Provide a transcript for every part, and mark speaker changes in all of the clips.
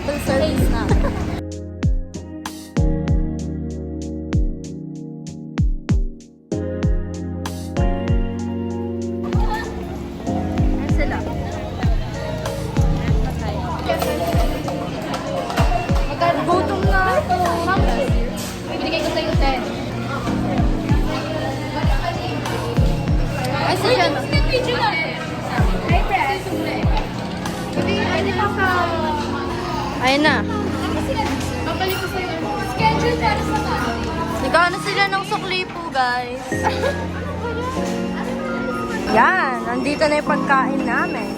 Speaker 1: shuttle service na. Sila. Gutom na ako.
Speaker 2: Binigay ko sa'yo 10.
Speaker 1: Ay, sila.
Speaker 2: Video na. Hey, press. Hindi pa sa...
Speaker 1: Ayun na.
Speaker 2: Babalik ko sa'yo. Schedule para sa mga.
Speaker 1: Nagkano sila ng sukli po, guys. Yan, nandito na yung pagkain namin.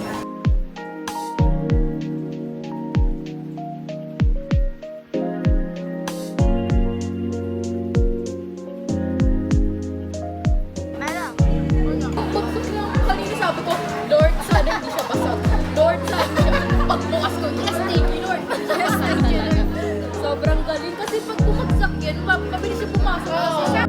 Speaker 2: Kanina sabi ko, Lord, sana hindi siya basag. Lord, sana hindi siya. Pagbukas ko, yes, thank you, Lord. Yes, thank you, Lord. Sobrang galing. Kasi pag bumagsak yan, mabilis siya pumasok. Kasi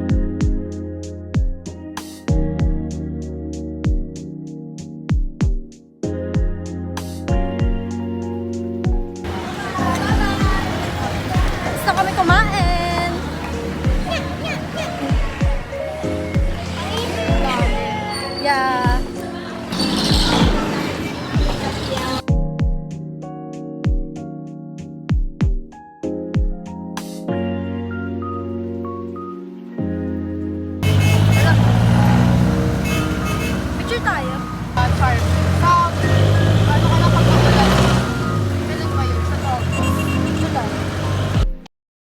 Speaker 1: Gusto kami kumain.